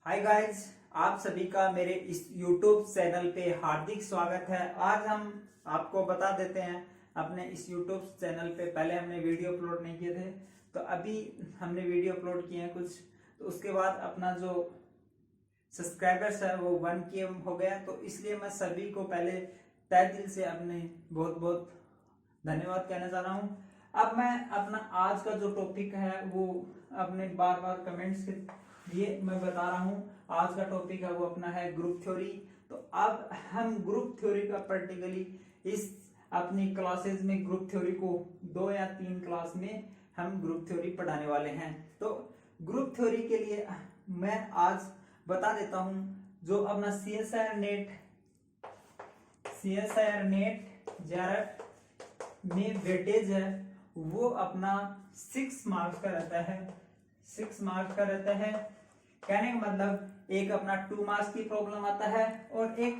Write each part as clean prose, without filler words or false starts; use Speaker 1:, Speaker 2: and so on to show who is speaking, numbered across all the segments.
Speaker 1: Hi guys, आप सभी का मेरे इस YouTube चैनल पे हार्दिक स्वागत है। आज हम आपको बता देते हैं अपने इस YouTube चैनल पे पहले हमने वीडियो अपलोड नहीं किए थे, तो अभी हमने वीडियो अपलोड किए हैं कुछ। तो उसके बाद अपना जो सब्सक्राइबर्स है वो 1K हो गया, तो इसलिए मैं सभी को पहले तहे दिल से अपने बहुत बहुत धन्यवाद कहना चाह रहा हूँ। अब मैं अपना आज का जो टॉपिक है वो अपने बार बार कमेंट्स के लिए मैं बता रहा हूँ। आज का टॉपिक है वो अपना है ग्रुप थ्योरी। तो अब हम ग्रुप थ्योरी का प्रैक्टिकली इस अपनी क्लासेस में ग्रुप थ्योरी को 2 या 3 क्लास में हम ग्रुप थ्योरी पढ़ाने वाले हैं। तो ग्रुप थ्योरी के लिए मैं आज बता देता हूँ जो अपना CSIR नेट जेआरएफ में वेटेज है वो अपना 6 मार्क्स का रहता है। 6 मार्क्स का रहता है कहने का मतलब एक अपना 2 मार्क्स की प्रॉब्लम आता है और एक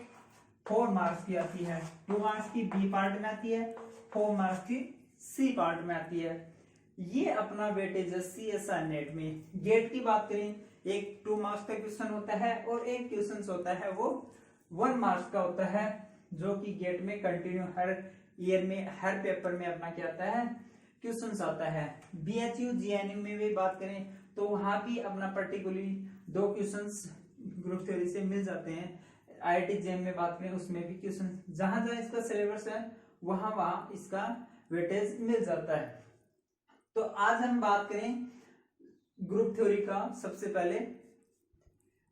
Speaker 1: 4 मार्क्स की आती है। 2 मार्क्स की बी पार्ट में आती है, 4 मार्क्स की सी पार्ट में आती है। ये अपना वेटेज है CSIR नेट में। गेट की बात करें, एक 2 मार्क्स का क्वेश्चन होता है और एक क्वेश्चन होता है वो 1 मार्क्स का होता है, जो कि गेट में कंटिन्यू हर ईयर में हर पेपर में अपना क्या आता है, क्वेश्चंस आता है। BHU GNU में भी बात करें तो वहां भी अपना पर्टिकुलरली 2 क्वेश्चंस ग्रुप थ्योरी से मिल जाते हैं। IIT JEM में बात करें उसमें भी क्वेश्चन जहां जहां इसका सिलेबस है वहां वहां इसका वेटेज मिल जाता है। तो आज हम बात करें ग्रुप थ्योरी का। सबसे पहले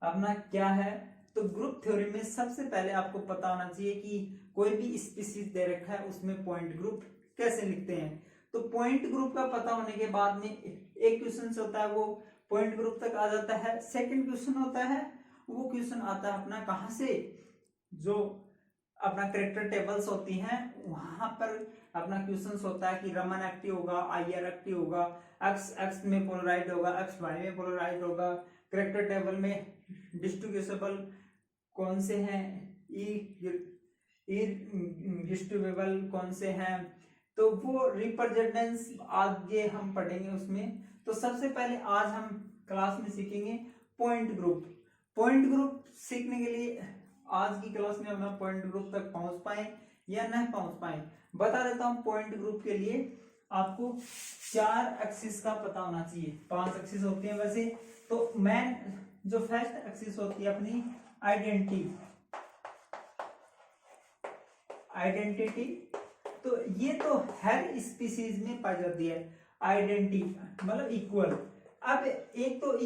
Speaker 1: अपना क्या है, तो ग्रुप थ्योरी में सबसे पहले आपको पता होना चाहिए कि कोई भी स्पीशीज दे रखा है उसमें पॉइंट ग्रुप कैसे लिखते हैं। तो पॉइंट ग्रुप का पता होने के बाद में एक क्वेश्चन होता है वो पॉइंट ग्रुप तक आ जाता है। सेकंड क्वेश्चन होता है वो क्वेश्चन आता है अपना कहां से, जो अपना कैरेक्टर टेबल्स होती हैं वहां पर अपना क्वेश्चन होता है कि रमन एक्टिव होगा, IR एक्टिव होगा, एक्स में पोलराइज होगा, एक्स वाई में पोलराइज होगा, कैरेक्टर टेबल में डिस्ट्रीब्यूटेबल कौन से हैं, डिस्ट्रीब्यूटेबल कौन से हैं, तो वो रिप्रेजेंटेंस आगे हम पढ़ेंगे उसमें। तो सबसे पहले आज हम क्लास में सीखेंगे पॉइंट ग्रुप। पॉइंट ग्रुप सीखने के लिए आज की क्लास में हम पॉइंट ग्रुप तक पहुंच पाए या नहीं पहुंच पाए बता देता हूं। पॉइंट ग्रुप के लिए आपको 4 एक्सिस का पता होना चाहिए। 5 एक्सिस होती है वैसे, तो मेन जो फर्स्ट एक्सिस होती है अपनी आइडेंटिटी, तो ये तो हर स्पीसीज में पाई जाती है। आइडेंटिटी मतलब इक्वल। अब एक तो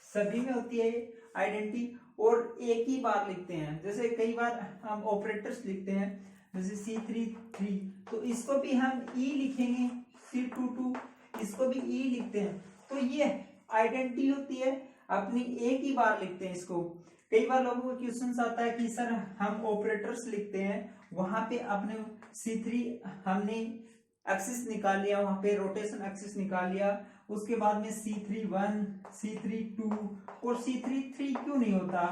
Speaker 1: सभी में होती है आइडेंटिटी, और एक ही बार लिखते हैं। जैसे कई बार हम ऑपरेटर्स लिखते हैं, जैसे C3 तो इसको भी हम ई लिखेंगे, C22 इसको भी ई लिखते हैं। तो ये आइडेंटिटी होती है अपनी, एक ही बार लिखते हैं इसको। कई बार लोगों को क्वेश्चन आता है कि सर हम ऑपरेटर्स लिखते हैं, वहां पे अपने C3 हमने एक्सिस निकाल लिया, वहां पे रोटेशन एक्सिस निकाल लिया, उसके बाद में C31 C32 और C33 क्यों नहीं होता,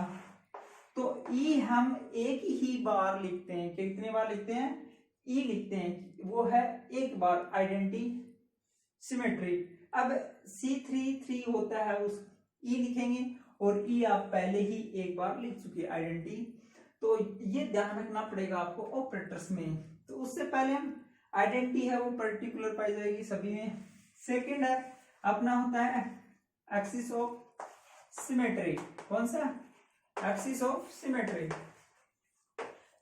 Speaker 1: तो ई हम एक ही बार लिखते हैं। कितने बार लिखते हैं, ई लिखते हैं, वो है एक बार आइडेंटिटी सिमेट्री। अब C33 होता है उस ई लिखेंगे, और ई आप पहले ही एक बार लिख चुके आइडेंटिटी, तो ये ध्यान रखना पड़ेगा आपको ऑपरेटर्स में। तो उससे पहले हम आइडेंटिटी है वो पर्टिकुलर पाई जाएगी सभी में। सेकंड है अपना होता है एक्सिस ऑफ सिमेट्री। कौन सा, एक्सिस ऑफ सिमेट्री,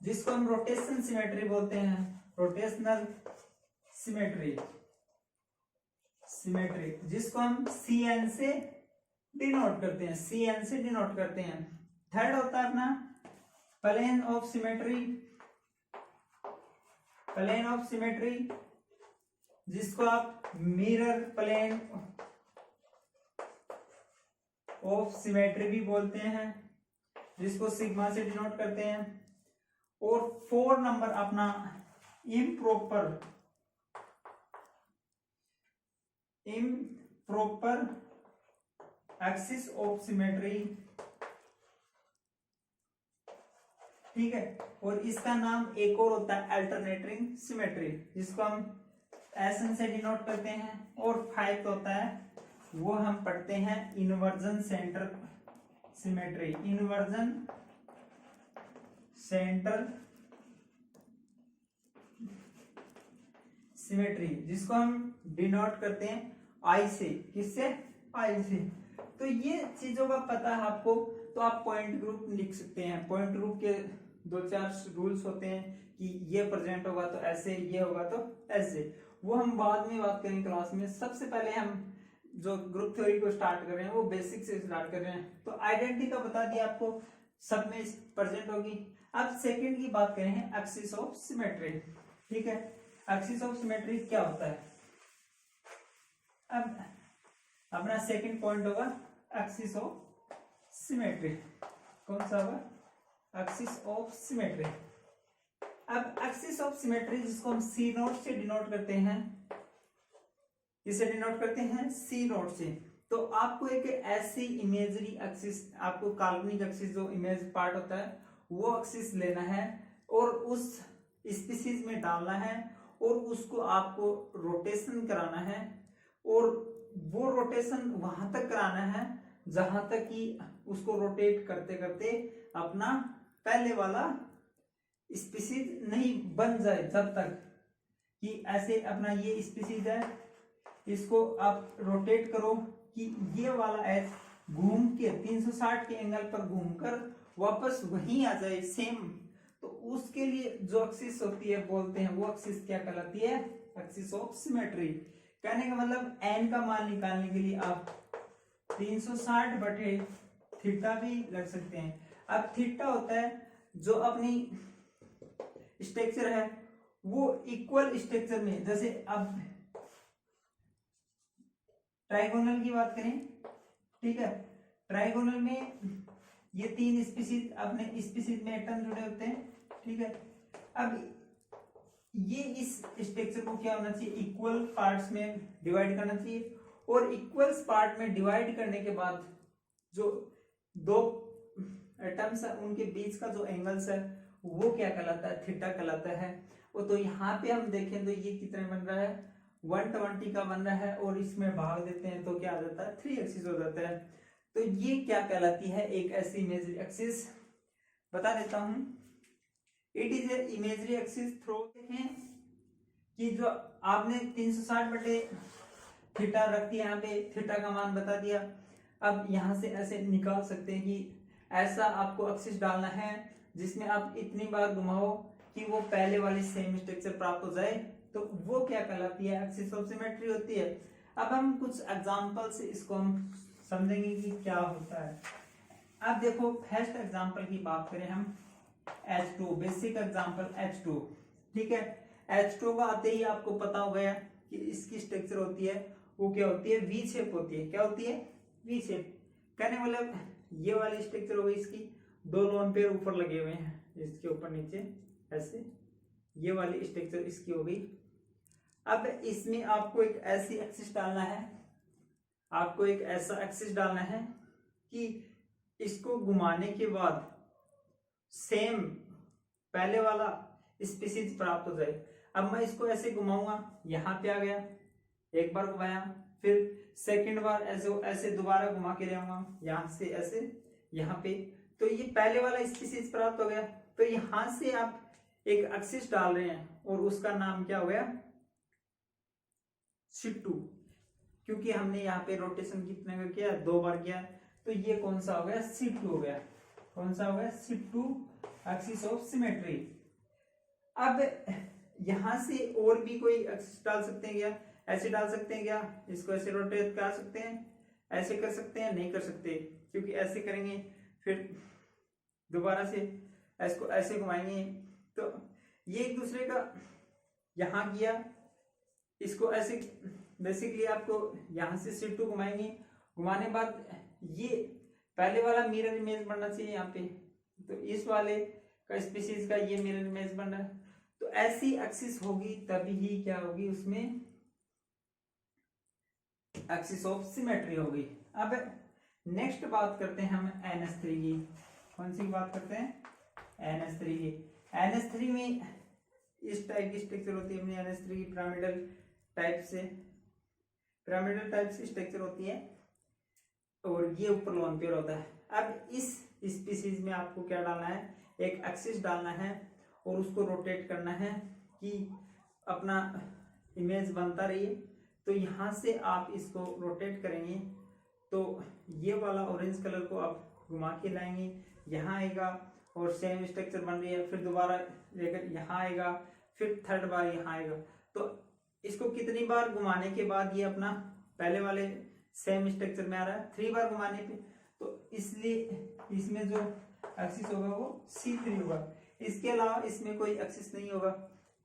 Speaker 1: जिसको हम रोटेशन सिमेट्री बोलते हैं, रोटेशनल सिमेट्री, जिसको हम CN से डिनोट करते हैं, CN से डिनोट करते हैं। थर्ड होता है अपना प्लेन ऑफ सिमेट्री, जिसको आप मिरर प्लेन ऑफ सिमेट्री भी बोलते हैं, जिसको सिग्मा से डिनोट करते हैं। और 4 नंबर अपना इम्प्रॉपर एक्सिस ऑफ सिमेट्री, ठीक है। और इसका नाम एक और होता है अल्टरनेटिंग सिमेट्री, जिसको हम SN से डिनोट करते हैं। और 5 होता है वो हम पढ़ते हैं inversion centre symmetry, inversion centre symmetry, जिसको हम डिनोट करते हैं आई से। किससे? आई से। तो ये चीजों का पता है आपको, तो आप पॉइंट ग्रुप लिख सकते हैं। पॉइंट ग्रुप के 2-4 रूल्स होते हैं कि ये प्रेजेंट होगा तो ऐसे, ये होगा तो ऐसे। वो हम बाद में बात करेंगे क्लास में। सबसे पहले हम जो ग्रुप थ्योरी को स्टार्ट कर रहे हैं वो बेसिक से स्टार्ट कर रहे हैं। तो आइडेंटिटी तो बता दिया आपको, सब में प्रेजेंट होगी। अब सेकंड की बात करें, एक्सिस ऑफ सिमेट्री। ठीक है, एक्सिस ऑफ सिमेट्री क्या होता है? अब अपना सेकंड पॉइंट होगा एक्सिस ऑफ सिमेट्री। कौन सा होगा? Axis of symmetry. अब एक्सिस ऑफ सिमेट्री जिसको हम सी नोट से डिनोट करते हैं, इसे डिनोट करते हैं सी नोट से। तो आपको एक ऐसी इमेजरी एक्सिस, आपको काल्पनिक एक्सिस जो इमेज पार्ट होता है वो एक्सिस लेना है और उस स्पीसीज में डालना है और उसको आपको रोटेशन कराना है और वो रोटेशन वहां तक कराना है जहां तक कि उसको रोटेट करते करते अपना पहले वाला स्पीसीज नहीं बन जाए। जब तक कि ऐसे अपना ये स्पीसीज है, इसको आप रोटेट करो कि ये वाला एज घूम के 360 के एंगल पर घूमकर वापस वहीं आ जाए सेम। तो उसके लिए जो एक्सिस होती है बोलते हैं, वो एक्सिस क्या कहलाती है? Axis of symmetry. कहने का मतलब एन का मान निकालने के लिए आप 360 बटे थीटा भी लग सकते हैं। अब थीटा होता है जो अपनी स्ट्रक्चर है वो इक्वल स्ट्रक्चर में, जैसे अब ट्राइगोनल की बात करें, ठीक है, ट्राइगोनल में ये 3 स्पीसीज अपने स्पीसीज में एटम जुड़े होते हैं। ठीक है, अब ये इस स्ट्रक्चर को क्या होना चाहिए? इक्वल पार्ट्स में डिवाइड करना चाहिए और इक्वल पार्ट में डिवाइड करने के बाद जो 2 एटम्स है उनके बीच का जो एंगल्स है वो क्या कहलाता है? थीटा कहलाता है। वो तो यहाँ पे हम देखें तो ये कितने बन रहा है? 120 का बन रहा है और इसमें भाग देते हैं तो क्या आ जाता है? 3 एक्सिस हो जाता है। तो ये क्या कहलाती है? एक ऐसी इमेजरी एक्सिस। बता देता हूं, it is a imagery axis through. देखें कि जो आपने 360 बटे थीटा रख दिया, यहाँ पे थीटा का मान बता दिया। अब यहां से ऐसे निकाल सकते हैं कि ऐसा आपको एक्सिस डालना है जिसमें आप इतनी बार घुमाओ कि वो पहले वाली सेम स्ट्रक्चर प्राप्त हो जाए। तो वो क्या कहलाती है? एक्सिस ऑफ सिमेट्री होती है। अब हम कुछ एग्जांपल से इसको हम समझेंगे कि क्या होता है। अब देखो, फर्स्ट एग्जांपल की बात करें हम, H2, बेसिक एग्जांपल H2। ठीक है, H2 का आते ही आपको पता हो गया कि इसकी स्ट्रक्चर होती है वो क्या होती है? वी शेप होती है। क्या होती है? V shape. कहने मतलब ये वाली स्ट्रक्चर हो गई इसकी, 2 लोन पेयर ऊपर लगे हुए हैं, इसके ऊपर नीचे ऐसे, ये वाली स्ट्रक्चर इसकी हो गई। अब इसमें आपको एक ऐसी एक्सिस डालना है, आपको एक ऐसा एक्सिस डालना है कि इसको घुमाने के बाद सेम पहले वाला स्पीसीज प्राप्त हो जाए। अब मैं इसको ऐसे घुमाऊंगा, यहां पे आ गया, एक बार घुमाया, फिर सेकंड बार ऐसे ऐसे दोबारा घुमा के ले आऊंगा, यहां से ऐसे यहां पे, तो ये पहले वाला स्पीसीज प्राप्त हो गया। तो यहां से आप एक एक्सिस डाल रहे हैं और उसका नाम क्या हो गया? C2, क्योंकि हमने यहाँ पे रोटेशन कितने का किया? 2 बार किया। तो ये कौन सा हो गया? C2 हो गया। कौन सा हो गया? C2 axis of symmetry. अब यहां से और भी कोई एक्सिस डाल सकते हैं क्या? ऐसे डाल सकते हैं क्या? इसको ऐसे रोटेट कर सकते हैं, ऐसे कर सकते हैं? नहीं कर सकते, क्योंकि ऐसे करेंगे फिर दोबारा से इसको ऐसे घुमाएंगे तो ये एक दूसरे का यहां किया, इसको ऐसे बेसिकली आपको यहां से C2 घुमाएंगे, घुमाने बाद ये पहले वाला मिरर इमेज बनना चाहिए यहाँ पे, तो इस वाले का स्पीसीज का ये मिरर इमेज बन रहा है। तो ऐसी एक्सिस होगी तभी ही क्या होगी? उसमें एक्सिस ऑफ सिमेट्री होगी। अब नेक्स्ट बात करते हैं हम NH3 की। कौन सी बात करते हैं? NH3 की। NH3 में इस टाइप की स्ट्रक्चर होती है अपनी NH3 की, पिरामिडल टाइप से स्ट्रक्चर होती है और ये ऊपर लोन पेयर होता है। अब इस स्पीसीज में आपको क्या डालना है, एक एक्सिस डालना है और उसको रोटेट करना है कि अपना इमेज बनता रही। तो यहाँ से आप इसको रोटेट करेंगे तो ये वाला ऑरेंज कलर को आप घुमा के लाएंगे, यहाँ आएगा और सेम स्ट्रक्चर बन रही है, फिर दोबारा लेकर यहाँ आएगा, फिर थर्ड बार यहाँ आएगा। तो इसको कितनी बार घुमाने के बाद ये अपना पहले वाले सेम स्ट्रक्चर में आ रहा है, 3 बार घुमाने पे, तो इसलिए इसमें जो एक्सिस होगा वो C3 होगा। इसके अलावा इसमें कोई एक्सिस नहीं होगा,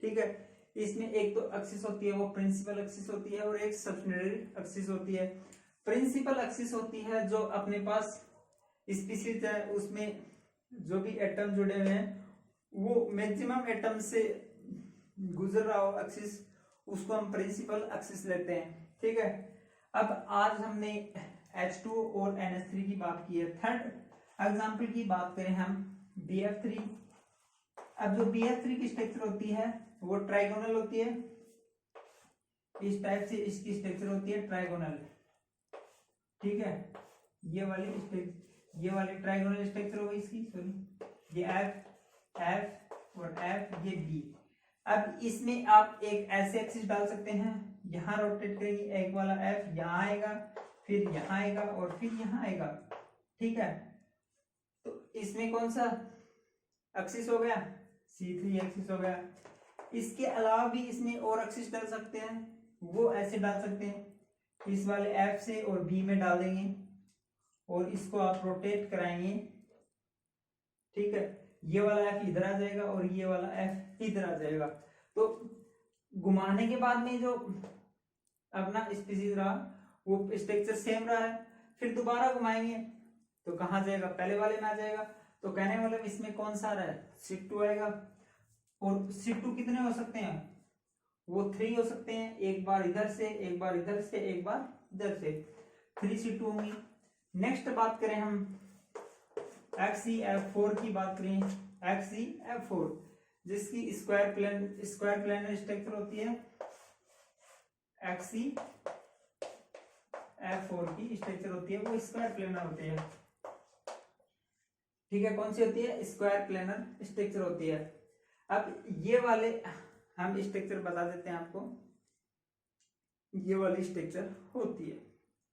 Speaker 1: ठीक है। इसमें एक तो एक्सिस होती है वो प्रिंसिपल एक्सिस होती है और एक सब्सिडियरी एक्सिस होती है। प्रिंसिपल एक्सिस होती है जो अपने पास स्पीसीज है उसमें जो भी एटम जुड़े हुए हैं वो मैक्सिमम एटम से गुजर रहा हो एक्सिस, उसको हम प्रिंसिपल एक्सिस लेते हैं, ठीक है। अब आज हमने H2 और NH3 की बात की है। थर्ड एग्जाम्पल की बात करें हम BF3। अब जो BF3 की स्ट्रक्चर होती है वो ट्राइगोनल होती है, इस टाइप से इसकी स्ट्रक्चर होती है ट्राइगोनल, ठीक है। ये वाली ट्राइगोनल स्ट्रक्चर होगी इसकी, सॉरी ये F और F, ये B। अब इसमें आप एक ऐसे एक्सिस डाल सकते हैं, यहाँ रोटेट करेंगे, एक वाला F यहाँ आएगा, फिर यहाँ आएगा और फिर यहाँ आएगा, ठीक है। तो इसमें कौन सा एक्सिस हो गया, C3 एक्सिस हो गया। इसके अलावा भी इसमें और एक्सिस डाल सकते हैं, वो ऐसे डाल सकते हैं, इस वाले F से और B में डाल देंगे और इसको आप रोटेट कराएंगे, ठीक है। ये वाला F इधर आ जाएगा और ये वाला F इधर आ जाएगा। तो घुमाने के बाद में जो अपना स्पीसीज रहा वो स्ट्रक्चर सेम रहा है, फिर दोबारा घुमाएंगे तो कहाँ जाएगा, पहले वाले में आ जाएगा। तो कहने का मतलब इसमें कौन सा आ रहा है, C2 आएगा। और C2 कितने हो सकते हैं, वो 3 हो सकते हैं, एक बार इधर से, एक बार इधर से, एक बार इधर से, 3 C2 होंगी। नेक्स्ट बात करें हम XeF4 की बात करें, XeF4 जिसकी स्क्वायर प्लेनर स्ट्रक्चर होती है, XeF4 की स्ट्रक्चर होती है वो स्क्वायर प्लेनर होती है, ठीक है। कौन सी होती है, स्क्वायर प्लेनर स्ट्रक्चर होती है। अब ये वाले हम स्ट्रक्चर बता देते हैं आपको, ये वाली स्ट्रक्चर होती है,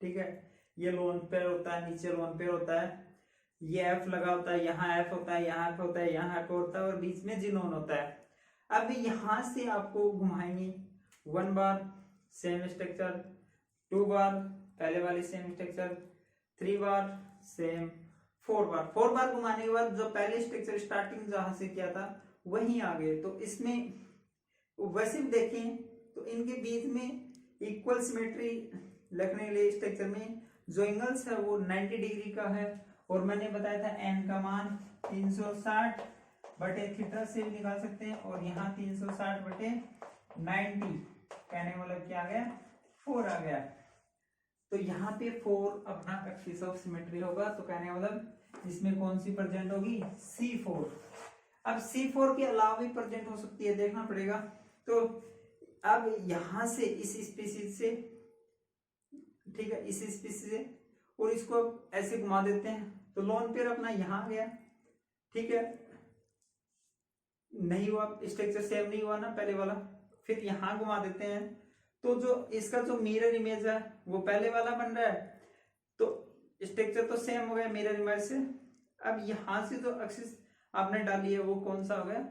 Speaker 1: ठीक है। ये लोन पेयर होता है, नीचे लोन पेयर होता है, ये F लगा होता है, यहाँ F होता है, यहाँ F होता है, यहाँ F होता है और बीच में जिनोन होता है। अब यहाँ से आपको घुमाएंगे 1 बार सेम स्ट्रक्चर, 2 बार पहले वाली सेम स्ट्रक्चर, 3 बार सेम, 4 बार घुमाने के बाद जो पहले स्ट्रक्चर स्टार्टिंग जहां से किया था वहीं आ गए। तो इसमें वैसे भी देखें तो इनके बीच में इक्वल सिमेट्री रखने के लिए स्ट्रक्चर में जो एंगल्स है वो 90 डिग्री का है, और मैंने बताया था n का मान 360 बटे थीटा से भी निकाल सकते हैं, और यहाँ 360 बटे 90, कहने का मतलब क्या आ गया, 4 आ गया। तो यहाँ पे 4 अपना एक्सिस ऑफ सिमेट्री होगा, तो कहने का मतलब इसमें कौन सी प्रेजेंट होगी, C4। अब C4 के अलावा भी प्रेजेंट हो सकती है, देखना पड़ेगा। तो अब यहाँ से इस स्पीसीज से, ठीक है, इस स्पीसीज से, और इसको अब ऐसे घुमा देते हैं तो लोन पेयर अपना यहाँ गया, ठीक है, नहीं हुआ, स्ट्रक्चर सेम नहीं हुआ ना पहले वाला। फिर यहाँ घुमा देते हैं तो जो इसका जो मिरर इमेज है वो पहले वाला बन रहा है, तो स्ट्रक्चर तो सेम हो गया मिरर इमेज से। अब यहाँ से जो एक्सिस आपने डाली है वो कौन सा हो गया,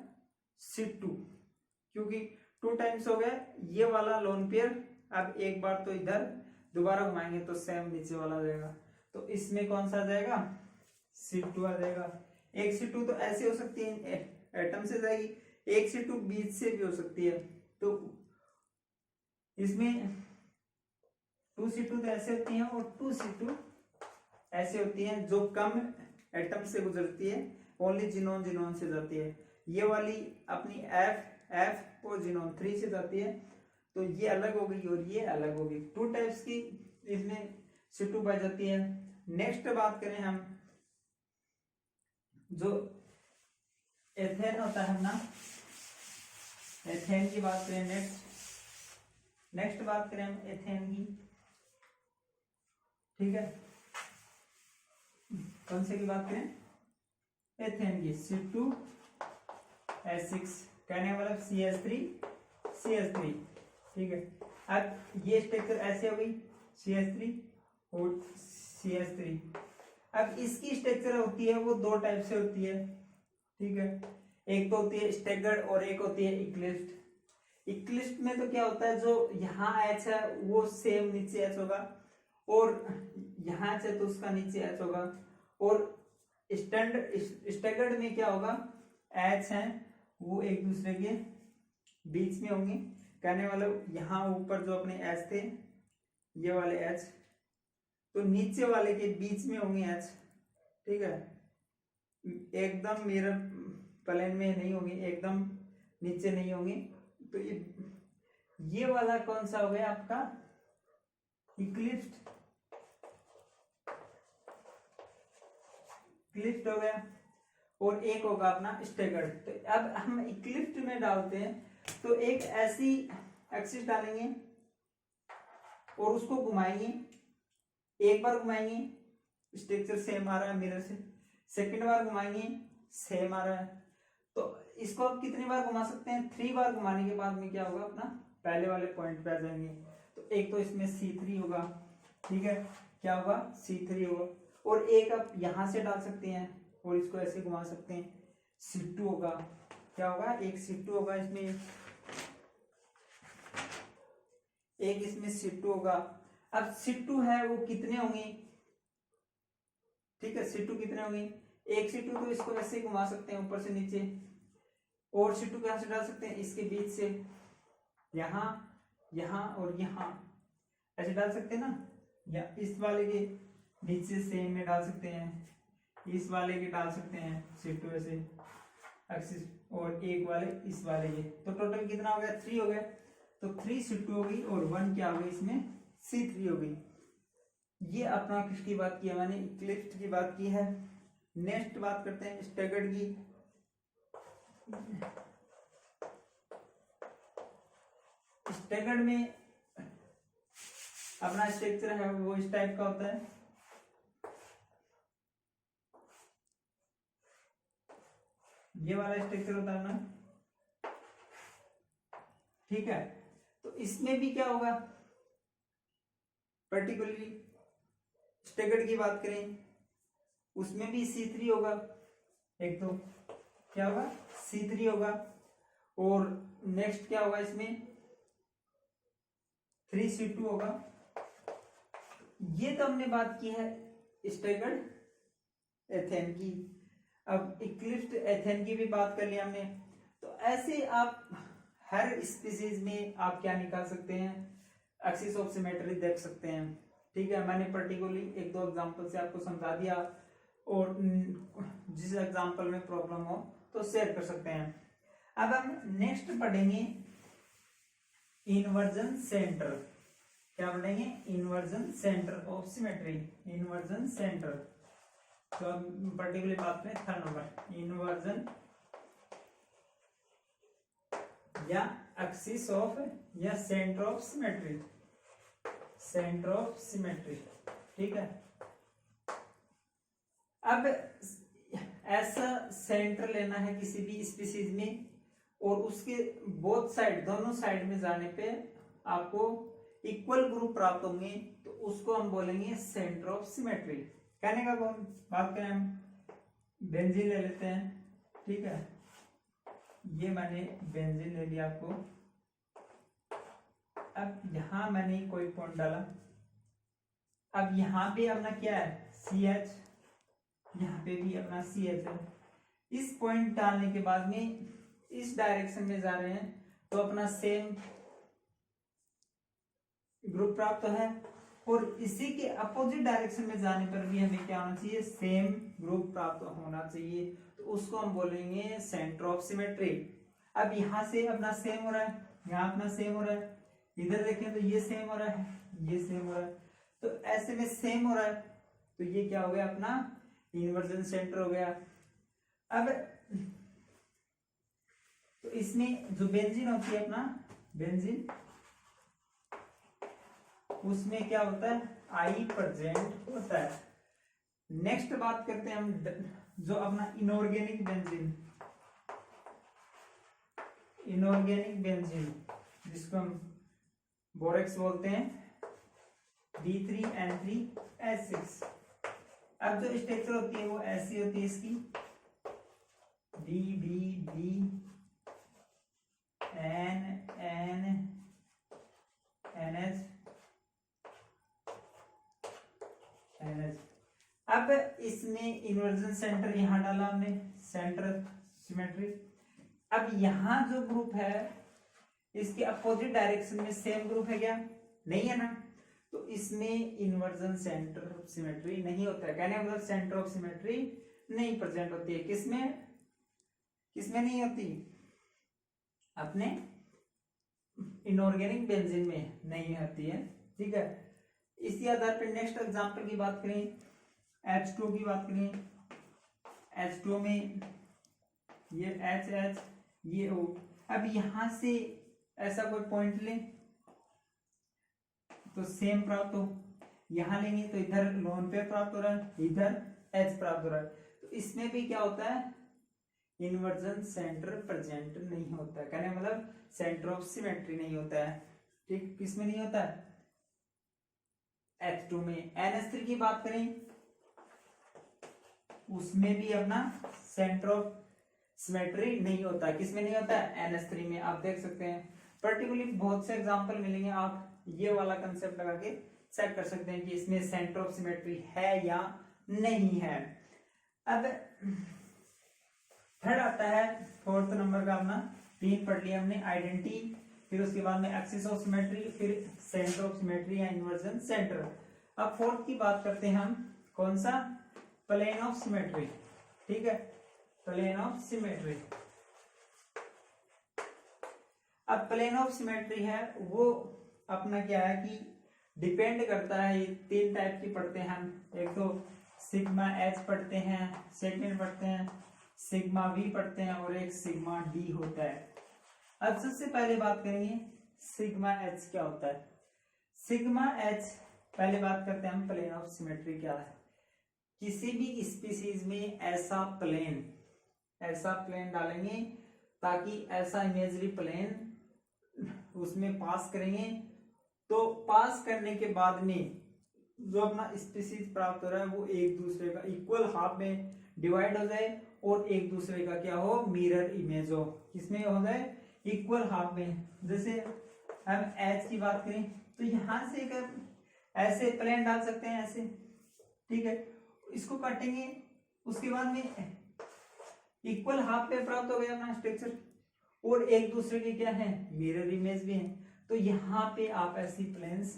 Speaker 1: C2, क्योंकि 2 टाइम्स हो गया ये वाला लोन पेयर। अब एक बार तो इधर दोबारा घुमाएंगे तो सेम नीचे वाला आ जाएगा, तो इसमें कौन सा आ जाएगा, C2 आ जाएगा। एक C2 तो ऐसे हो सकती है, एटम से जाएगी, एक C2 बीच से भी हो सकती है। तो इसमें 2C2 तो ऐसे होती हैं और 2C2 ऐसे होती हैं जो कम एटम से गुजरती है, ओनली जिनोन से जाती है। ये वाली अपनी F और जिनोन 3 से जाती है, तो ये अलग हो गई और ये अलग हो गई। 2 टाइप्स की इसमें C2 पाई जाती है। नेक्स्ट बात करें हम, जो एथेन होता है ना, एथेन की बात करें, नेक्स्ट बात करें हम एथेन की, ठीक है। कौन से की बात करें, एथेन की, C2H6, कहने का मतलब CH3 ठीक है। अब ये स्ट्रक्चर ऐसे हो गई CH3 और CH3। अब इसकी स्ट्रक्चर होती है वो दो टाइप से होती है, ठीक है। एक तो होती है स्टैगर्ड और एक होती है इक्लिप्स्ड। इक्लिप्स्ड में तो क्या होता है, जो यहाँ H है वो सेम नीचे H होगा, और यहाँ H है तो उसका नीचे H होगा। और स्टैगर्ड में क्या होगा, H है वो एक दूसरे के बीच में होंगे, कहने वाला यहाँ ऊपर जो अपने H थे ये वाले H, तो नीचे वाले के बीच में होंगे H, ठीक है। एकदम मिरर प्लेन में नहीं होंगे, एकदम नीचे नहीं होंगे। तो ये वाला कौन सा हो गया आपका, इक्लिप्स्ड हो गया, और एक होगा अपना स्टैगर्ड। तो अब हम इक्लिप्स्ड में डालते हैं तो एक ऐसी एक्सिस डालेंगे और उसको घुमाएंगे, एक बार घुमाएंगे स्ट्रक्चर सेम आ रहा है मिरर से, सेकंड बार घुमाएंगे सेम आ रहा है। तो इसको आप कितनी बार घुमा सकते हैं, 3 बार घुमाने के बाद में क्या होगा, अपना पहले वाले पॉइंट पे आ जाएंगे। तो एक तो इसमें C3 होगा, ठीक है, क्या होगा C3 होगा, और एक आप यहां से डाल सकते हैं और इसको ऐसे घुमा सकते हैं, C2 होगा, क्या होगा, एक C2 होगा इसमें, एक इसमें C2 होगा। अब C2 है वो कितने होंगे, ठीक है, C2 कितने होंगे, एक C2 तो इसको ऐसे घुमा सकते हैं ऊपर से नीचे, और C2 कहां से डाल सकते हैं, इसके बीच से, यहां यहां और यहां ऐसे डाल सकते हैं ना, या इस वाले के नीचे सेम में डाल सकते हैं, इस वाले के डाल सकते हैं C2 ऐसे एक्सिस, और एक वाले इस वाले के। तो टोटल कितना हो गया, 3 हो गया। तो 3 C2 होगी और 1 क्या होगी इसमें, C3 होगी। ये अपना किसकी बात की है मैंने, इक्लिप्स्ड की बात की है। नेक्स्ट बात करते हैं स्टैगर्ड की। स्टैगर्ड में अपना स्ट्रक्चर है वो इस टाइप का होता है, ये वाला स्ट्रक्चर होता है ना, ठीक है। तो इसमें भी क्या होगा, पर्टिकुलरली स्टैगर्ड की बात करें उसमें भी C3 होगा, एक तो क्या होगा C3 होगा, और नेक्स्ट क्या होगा इसमें 3C2 होगा। ये तो हमने बात की है स्टैगर्ड एथेन की। अब इक्लिप्स्ड एथेन की भी बात कर लिया हमने। तो ऐसे आप हर स्पीसीज में आप क्या निकाल सकते हैं, एक्सिस ऑफ सिमेट्री देख सकते हैं, ठीक है। मैंने पर्टिकुलरली 1-2 एग्जांपल से आपको समझा दिया, और जिस एग्जांपल में प्रॉब्लम हो तो शेयर कर सकते हैं। अब हम नेक्स्ट पढ़ेंगे इन्वर्जन सेंटर। क्या पढ़ेंगे, inversion centre of symmetry, inversion centre. तो हम पर्टिकुलरली बात करें 3rd नंबर, इन्वर्जन या एक्सिस ऑफ या centre of symmetry, centre of symmetry, ठीक है। अब ऐसा सेंटर लेना है किसी भी स्पीसीज में, और उसके बोथ साइड, दोनों साइड में जाने पे आपको इक्वल ग्रुप प्राप्त होंगे, तो उसको हम बोलेंगे सेंटर ऑफ सिमेट्री। कहने का कौन बात करें, हम बेंजीन ले लेते हैं, ठीक है। ये मैंने बेंजीन ले लिया आपको। अब यहां मैंने कोई पॉइंट डाला, अब यहां पे अपना क्या है CH, यहाँ पे भी अपना CH है। इस पॉइंट डालने के बाद में इस डायरेक्शन में जा रहे हैं तो अपना सेम ग्रुप प्राप्त है, और इसी के अपोजिट डायरेक्शन में जाने पर भी हमें क्या होना चाहिए, सेम ग्रुप प्राप्त होना चाहिए, तो उसको हम बोलेंगे सेंटर ऑफ सिमेट्री। अब यहाँ से अपना सेम हो रहा है, यहाँ अपना सेम हो रहा है, इधर देखें तो ये सेम हो रहा है, ये सेम हो रहा है, तो ऐसे में सेम हो रहा है, तो ये क्या हो गया, अपना इन्वर्जन सेंटर हो गया। अब तो इसमें जो बेंजीन होती है, अपना बेंजीन, उसमें क्या होता है I प्रेजेंट होता है, नेक्स्ट बात करते हैं हम जो अपना इनऑर्गेनिक बेंजीन जिसको हम बोरेक्स बोलते हैं, B3N3H6। अब जो स्ट्रक्चर होती है वो ऐसी होती है इसकी, BBBNNNH। अब इसमें इन्वर्जन सेंटर यहां डाला हमने, सेंटर सिमेट्री। अब यहां जो ग्रुप है इसके अपोजिट डायरेक्शन में सेम ग्रुप है क्या? नहीं है ना, तो इसमें इन्वर्जन सेंटर ऑफ सिमेट्री नहीं होता है। कहने का मतलब सेंटर ऑफ सिमेट्री नहीं प्रेजेंट होती है। किसमें नहीं होती? अपने इनऑर्गेनिक बेंजीन में नहीं होती है। ठीक है, इसी आधार पर नेक्स्ट एग्जांपल की बात करें, H2 की बात करें। H2 में ये HH, ये O। अब यहां से ऐसा कोई पॉइंट लें तो सेम प्राप्त हो, यहां लेंगे तो इधर लोन पेयर प्राप्त हो रहा है, इधर H प्राप्त हो रहा है। तो इसमें भी क्या होता है? इन्वर्जन सेंटर प्रेजेंट नहीं होता है। कहने मतलब सेंटर ऑफ सिमेट्री नहीं होता है। ठीक, किसमें नहीं होता है? H2 में। NH3 की बात करें, उसमें भी अपना सेंटर ऑफ सिमेट्री नहीं होता। किसमें नहीं होता है? NH3 में। आप देख सकते हैं पर्टिकुलरली बहुत से एग्जांपल मिलेंगे, आप ये वाला कंसेप्ट लगा के चेक कर सकते हैं कि इसमें सेंटर ऑफ सिमेट्री है या नहीं है। अब थर्ड आता है, फोर्थ नंबर का अपना, 3 पढ़ लिया हमने, आइडेंटिटी, फिर उसके बाद में एक्सिस ऑफ सिमेट्री, फिर सेंटर ऑफ सिमेट्री या इन्वर्जन सेंटर। अब फोर्थ की बात करते हैं हम, कौन सा? Plane of symmetry. ठीक है, प्लेन ऑफ सिमेट्री। अब प्लेन ऑफ सिमेट्री है वो अपना क्या है कि डिपेंड करता है, ये 3 टाइप की पढ़ते हैं हम। एक तो सिग्मा H पढ़ते हैं, सेकेंड पढ़ते हैं सिग्मा V पढ़ते हैं, और एक सिग्मा D होता है। अब सबसे पहले बात करेंगे सिग्मा H क्या होता है। सिग्मा H, पहले बात करते हैं हम प्लेन ऑफ सिमेट्री क्या है। किसी भी स्पीसीज में ऐसा प्लेन डालेंगे ताकि ऐसा इमेजरी प्लेन उसमें पास करेंगे, तो पास करने के बाद में जो अपना स्पीसीज प्राप्त हो रहा है वो एक दूसरे का इक्वल हाफ में डिवाइड हो जाए और एक दूसरे का क्या हो? मिरर इमेज हो। किसमें हो जाए? इक्वल हाफ में। जैसे हम H की बात करें तो यहां से ऐसे प्लेन डाल सकते हैं, ऐसे। ठीक है, इसको काटेंगे, उसके बाद में इक्वल हाफ पे प्राप्त हो गया अपना स्ट्रक्चर, और एक दूसरे के क्या है? मिरर इमेज भी है। तो यहाँ पे आप ऐसी प्लेन्स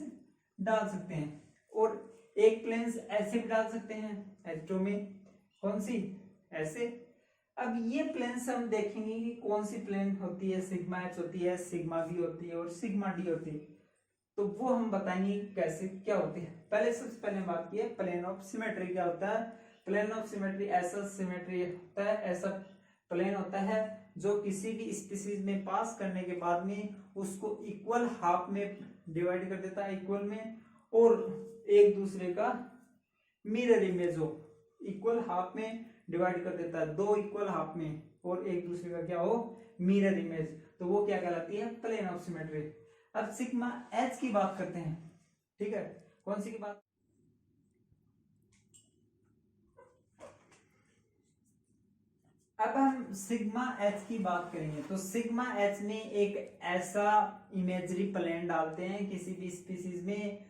Speaker 1: डाल सकते हैं, और एक प्लेन्स ऐसे भी डाल सकते हैं H2 में। कौन सी? ऐसे। अब ये प्लेन्स हम देखेंगे कि कौन सी प्लेन होती है। सिग्मा H होती है, सिग्मा V होती है, और सिग्मा D होती है। तो वो हम बताएंगे कैसे क्या होती है। पहले सबसे पहले बात की है प्लेन ऑफ सिमेट्री क्या होता है। प्लेन ऑफ सिमेट्री ऐसा सिमेट्री होता है, ऐसा प्लेन होता है जो किसी भी स्पीसीज में पास करने के बाद में उसको इक्वल हाफ में डिवाइड कर देता है, इक्वल में, और एक दूसरे का मिरर इमेज हो, इक्वल हाफ में डिवाइड कर देता है, 2 इक्वल हाफ में, और एक दूसरे का क्या हो? Mirror image. तो वो क्या कहलाती है? Plane of symmetry. अब सिग्मा H की बात करते हैं। ठीक है, कौन सी की बात? अब हम सिग्मा H की बात करेंगे तो सिग्मा H में एक ऐसा इमेजरी प्लेन डालते हैं किसी भी स्पीसीज में।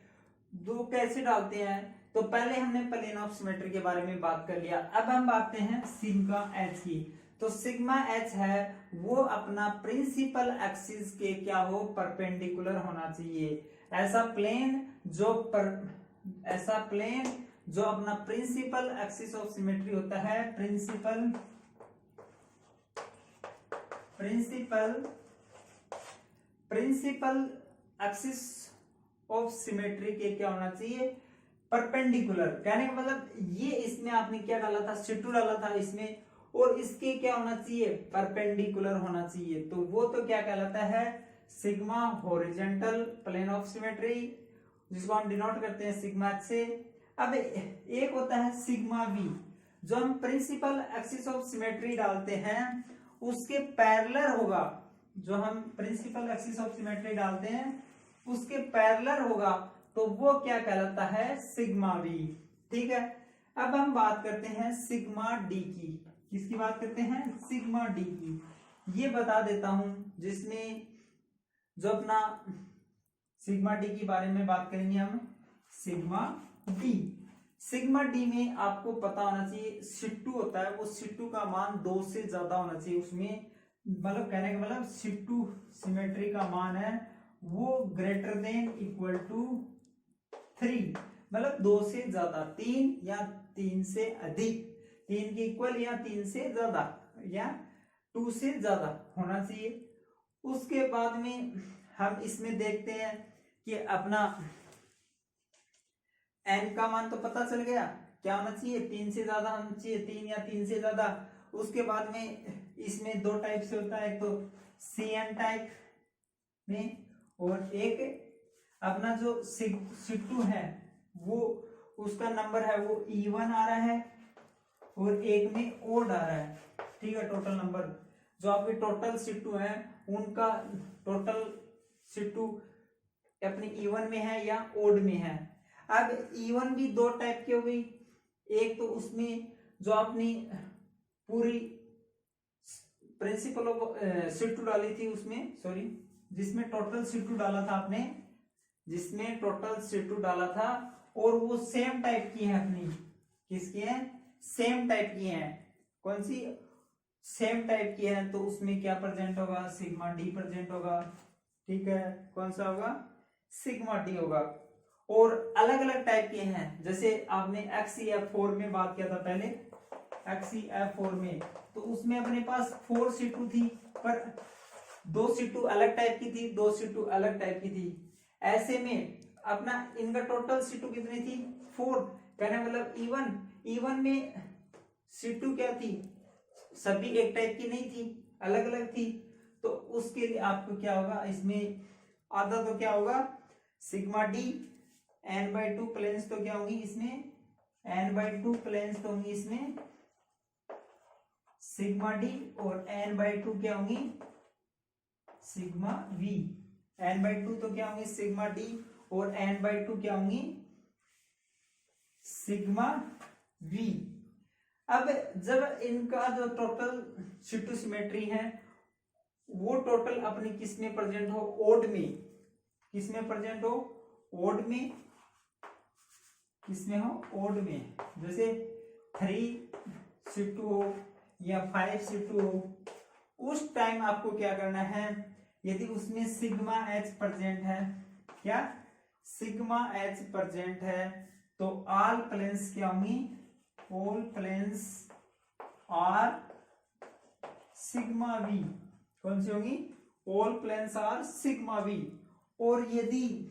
Speaker 1: दो कैसे डालते हैं? तो पहले हमने प्लेन ऑफ सिमेट्री के बारे में बात कर लिया। अब हम बात करते हैं सिग्मा H की। तो सिग्मा H है वो अपना प्रिंसिपल एक्सिस के क्या हो? परपेंडिकुलर होना चाहिए। ऐसा प्लेन जो अपना प्रिंसिपल एक्सिस ऑफ सिमेट्री होता है, प्रिंसिपल एक्सिस ऑफ सिमेट्री के क्या होना चाहिए? परपेंडिकुलर। कहने का मतलब ये इसमें आपने क्या डाला था? C2 डाला था इसमें, और इसके क्या होना चाहिए? परपेंडिकुलर होना चाहिए। तो वो तो क्या कहलाता है? Sigma horizontal plane of symmetry, जिसको हम डिनोट करते हैं सिग्मा H से। अब एक होता है सिग्मा वी, जो हम प्रिंसिपल एक्सिस ऑफ सिमेट्री डालते हैं उसके पैरेलल होगा, जो हम प्रिंसिपल एक्सिस ऑफ सिमेट्री डालते हैं उसके पैरेलल होगा, तो वो क्या कहलाता है, सिग्मा वी। ठीक है, अब हम बात करते हैं सिग्मा डी की। किसकी बात करते हैं, सिग्मा डी की। ये बता देता हूं, जिसमें जो अपना सिग्मा डी के बारे में बात करेंगे हम, सिग्मा डी। सिग्मा डी में आपको पता होना चाहिए सिट्टू होता है, वो सिट्टू का मान 2 से ज्यादा होना चाहिए उसमें, मतलब कहने का मतलब सिट्टू सिमेट्री का मान है वो ग्रेटर देन इक्वल टू 3, मतलब 2 से ज्यादा, 3 या 3 से अधिक, 3 के इक्वल या 3 से ज्यादा या 2 से ज्यादा होना चाहिए। उसके बाद में हम इसमें देखते हैं कि अपना n का मान तो पता चल गया, क्या होना चाहिए, 3 से ज्यादा होना चाहिए, 3 या 3 से ज्यादा। उसके बाद में इसमें 2 टाइप से होता है, एक तो CN टाइप में, और एक अपना जो सिट्टू है वो उसका नंबर है वो E1 आ रहा है, और एक में ओड आ रहा है। ठीक है, टोटल नंबर जो आपके टोटल सिट्टू है उनका टोटल सिट्टू अपने E1 में है या ओड में है। अब E1 भी 2 टाइप की हो गई, एक तो उसमें जो आपने पूरी प्रिंसिपल ऑफ सिट्टू डाली थी उसमें, सॉरी जिसमें टोटल सिट्टू डाला था आपने, जिसमें टोटल सिट्टू डाला था, और वो सेम टाइप की है अपनी, किसकी है, सेम टाइप की है। कौन सी, सेम टाइप की है, तो उसमें क्या प्रेजेंट होगा, सिग्मा डी प्रेजेंट होगा। ठीक है, कौन सा होगा, सिग्मा डी होगा। और अलग अलग टाइप के हैं, जैसे आपने XCF4 में बात किया था पहले, XCF4 में, तो उसमें अपने पास 4 C2 थी, पर 2 C2 अलग टाइप की थी, 2 C2 अलग टाइप की थी। ऐसे में अपना इनका टोटल C2 कितनी थी, 4, कहने मतलब E1 में C2 क्या थी, सभी एक टाइप की नहीं थी, अलग अलग थी। तो उसके लिए आपको क्या होगा, इसमें आधा तो क्या होगा, सिग्मा डी, n/2 प्लेन्स तो क्या होंगी इसमें, n/2 प्लेन्स तो होंगी इसमें सिग्मा डी, और n/2 क्या होंगी, सिग्मा वी। n/2 तो क्या होंगी, सिग्मा डी, और n/2 क्या होंगी, सिग्मा वी। अब जब इनका जो टोटल सिट्टू सिमेट्री है वो टोटल अपनी किस में प्रेजेंट हो, ओड में, किस में प्रेजेंट हो, ओड में, किस में हो, ओड में। जैसे 3 C2 हो या 5 C2 हो, उस टाइम आपको क्या करना है, यदि उसमें सिग्मा H प्रेजेंट है, क्या सिग्मा H प्रेजेंट है, तो ऑल प्लेन्स क्या होंगी, all planes are sigma V. कौन सी होगी, all planes are sigma V. और यदि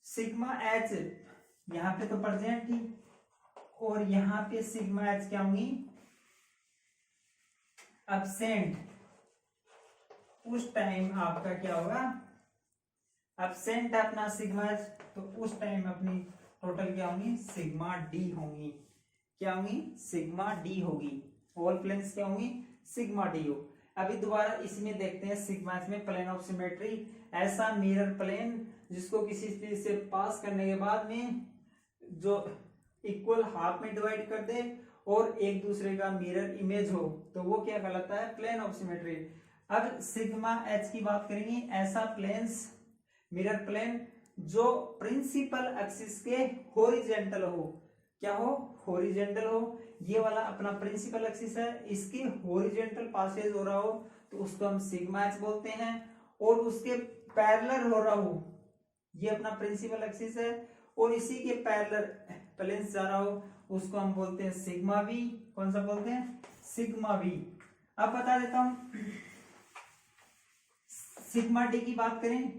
Speaker 1: सिग्मा एच यहां पे तो प्रेजेंट थी, और यहां पे सिग्मा एच क्या होंगी, एब्सेंट, उस टाइम आपका क्या होगा, एब्सेंट अपना सिग्मा एच, तो उस टाइम अपनी टोटल क्या होंगी, सिग्मा डी होंगी। क्या होंगी, सिग्मा डी होगी। ऑल प्लेन्स क्या होंगी, सिग्मा डी हो। अभी दोबारा इसमें देखते हैं सिग्मा एच में प्लेन ऑफ सिमेट्री, ऐसा मिरर प्लेन जिसको किसी चीज से पास करने के बाद में जो इक्वल हाफ में डिवाइड कर दे और एक दूसरे का मिरर इमेज हो, तो वो क्या कहलाता है, प्लेन ऑफ सिमेट्री। अब सिग्मा एच की बात करेंगे, ऐसा प्लेन्स मिरर प्लेन जो प्रिंसिपल एक्सिस के हॉरिजेंटल हो, क्या हो, हॉरिजेंटल हो। ये वाला अपना प्रिंसिपल एक्सिस है, इसके हॉरिजेंटल पासेज हो रहा हो तो उसको हम सिग्मा एच बोलते हैं, और उसके पैरेलल हो रहा हो, ये अपना प्रिंसिपल एक्सिस है, और इसी के पैरेलल प्लेन्स जा रहा हो उसको हम बोलते हैं सिग्मा वी। कौन सा बोलते हैं, सिग्मा वी। अब बता देता हूं, सिग्मा डी की बात करें,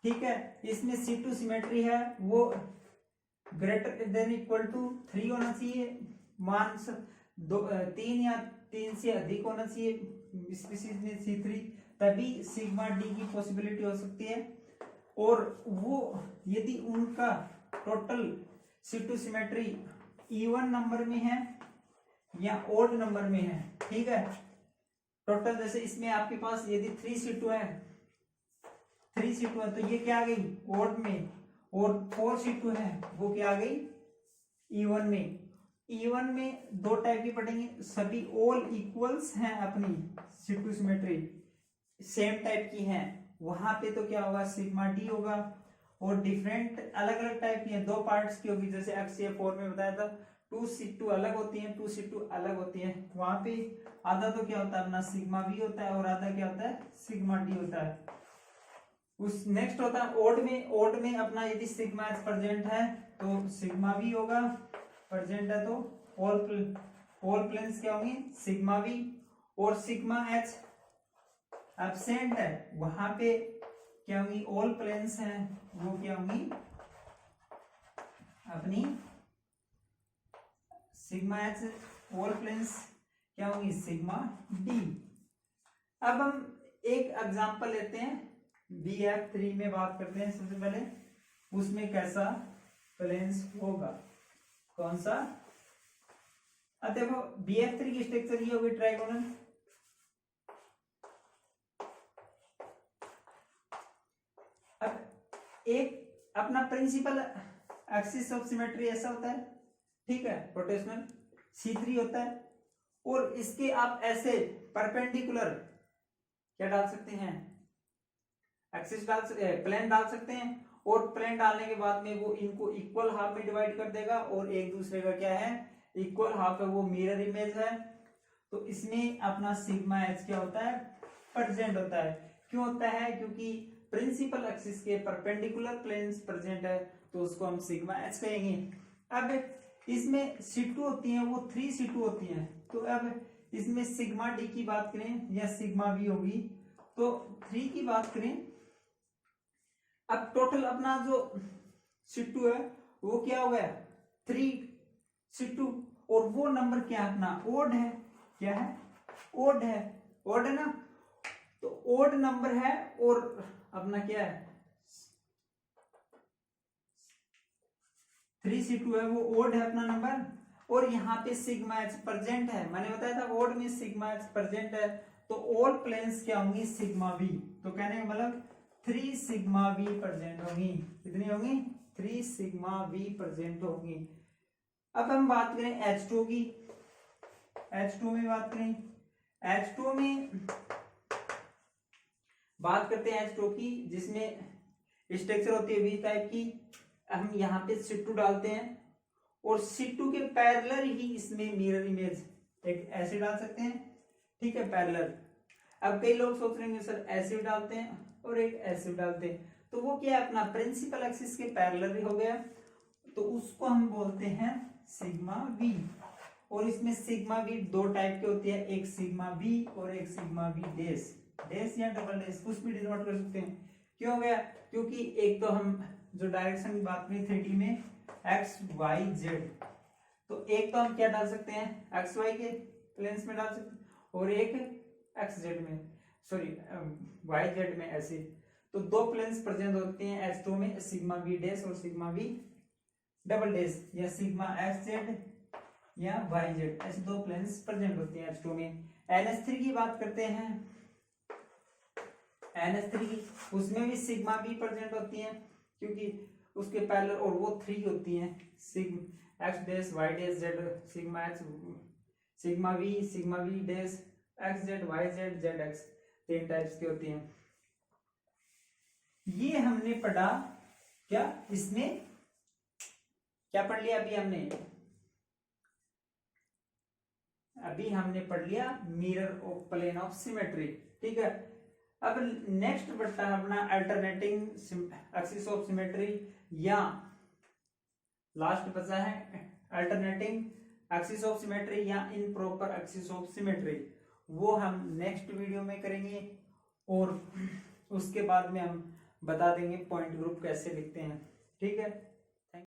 Speaker 1: ठीक है, इसमें C2 सिमेट्री है, वो ग्रेटर देन इक्वल टू 3 होना चाहिए, मान 3 या 3 से अधिक होना चाहिए स्पीशीज में C3, तभी सिग्मा डी की पॉसिबिलिटी हो सकती है। और वो यदि उनका total C2 symmetry even number में है या ओड नंबर में है, ठीक है। टोटल जैसे इसमें आपके पास यदि 3C2 है, 3C2 है तो ये क्या आ गई ओड में, और 4C2 है वो क्या आ गई इवन में। इवन में दो टाइप की पढ़ेंगे, सभी ऑल इक्वल्स हैं अपनी C2 सिमेट्री सेम टाइप की हैं, वहां पे तो क्या होगा सिग्मा डी होगा। और डिफरेंट अलग अलग टाइप की है, दो पार्ट्स की होगी, जैसे XCF4 में बताया था 2C2 अलग होती है, 2C2 अलग होती है, वहां पे आधा तो क्या होता है अपना सिग्मा बी होता है और आधा क्या होता है सिग्मा डी होता है। उस नेक्स्ट होता है ओड में, ओड में अपना यदि सिग्मा एच प्रेजेंट है तो सिग्मा बी होगा, प्रेजेंट है तो ऑल प्लेन्स क्या होंगे सिग्मा बी, और सिग्मा एच एब्सेंट है वहां पे क्या होंगी ऑल प्लेन्स हैं वो क्या होंगी अपनी सिग्मा एच, ऑल प्लेन्स क्या होंगी सिग्मा डी। अब हम एक एग्जांपल लेते हैं BF3 में बात करते हैं सबसे पहले, उसमें कैसा प्लेन्स होगा कौन सा। अब देखो BF3 की स्ट्रक्चर ये होगी ट्राइगोनल, अब एक अपना प्रिंसिपल एक्सिस ऑफ सिमेट्री ऐसा होता है, ठीक है, रोटेशनल C3 होता है, और इसके आप ऐसे परपेंडिकुलर क्या डाल सकते हैं एक्सिस डाल प्लेन डाल सकते हैं, और प्लेन डालने के बाद में वो इनको इक्वल हाफ में डिवाइड कर देगा, और एक दूसरे का क्या है इक्वल हाफ है, वो मिरर इमेज है। तो इसमें अपना सिग्मा एच क्या होता है प्रेजेंट होता है। क्यों होता है क्योंकि प्रिंसिपल एक्सिस के परपेंडिकुलर प्लेन्स प्रेजेंट है, तो उसको हम सिग्मा एच कहेंगे। अब इसमें C2 होती है वो 3C2 होती है, तो अब इसमें सिग्मा डी की बात करें या सिग्मा बी होगी, तो 3 की बात करें। अब टोटल अपना जो C2 है वो क्या हो गया 3C2, और वो नंबर क्या है अपना ओड है, क्या है ओड है, ओड है ना, तो ओड नंबर है, और अपना क्या है 3C2 है वो ओड है अपना नंबर, और यहाँ पे सिग्मा एच प्रेजेंट है, मैंने बताया था ओड में सिग्मा एच प्रेजेंट है, तो ऑल प्लेन्स क्या होंगी सिग्मा बी, तो कहने का मतलब 3 सिग्मा बी प्रेजेंट होंगी। कितनी होंगी 3 सिग्मा बी प्रेजेंट होंगी। अब हम बात करें H2 की, H2 में बात करें, H2 में बात करते हैं H2 की, जिसमें स्ट्रक्चर होती है V टाइप की। हम यहाँ पे C2 डालते हैं, और C2 के पैरेलल ही इसमें मिरर इमेज एक ऐसे डाल सकते हैं, ठीक है पैरेलल। अब कई लोग सोच रहे हैं सर ऐसे डालते हैं और एक ऐसे डालते हैं, तो वो क्या है अपना प्रिंसिपल एक्सिस के पैरेलल ही हो गया, तो उसको हम बोलते हैं सिग्मा बी। और इसमें सिग्मा बी दो टाइप की होती है, एक सिग्मा बी और एक सिग्मा बी डैश, डैश या डबल डैश कुछ भी डिनोट कर सकते हैं। क्यों हो गया क्योंकि एक तो हम जो डायरेक्शन की बात करें 3D में XYZ, तो एक तो हम क्या डाल सकते हैं XY के प्लेन्स में डाल सकते हैं, और एक XZ में सॉरी YZ में, ऐसे तो दो प्लेन्स प्रेजेंट होते हैं H2 में, सिग्मा बी डैश और सिग्मा बी डबल डैश, या सिग्मा XZ या YZ, ऐसे दो प्लेन्स प्रेजेंट होते हैं H2 में। NH3 की बात करते हैं, NH3 उसमें भी सिग्मा बी प्रेजेंट होती है, क्योंकि उसके पैरेलल और वो 3 होती हैं, sigma X dash Y dash Z, sigma X sigma B dash X Z Y Z Z X, 3 types की होती हैं। ये हमने पढ़ा क्या, इसमें क्या पढ़ लिया अभी हमने पढ़ लिया mirror of plane of symmetry, ठीक है। अब नेक्स्ट बढ़ता है अपना अल्टरनेटिंग एक्सिस ऑफ सिमेट्री, या लास्ट बचा है अल्टरनेटिंग एक्सिस ऑफ सिमेट्री या इम्प्रॉपर एक्सिस ऑफ सिमेट्री, वो हम नेक्स्ट वीडियो में करेंगे, और उसके बाद में हम बता देंगे पॉइंट ग्रुप कैसे लिखते हैं, ठीक है।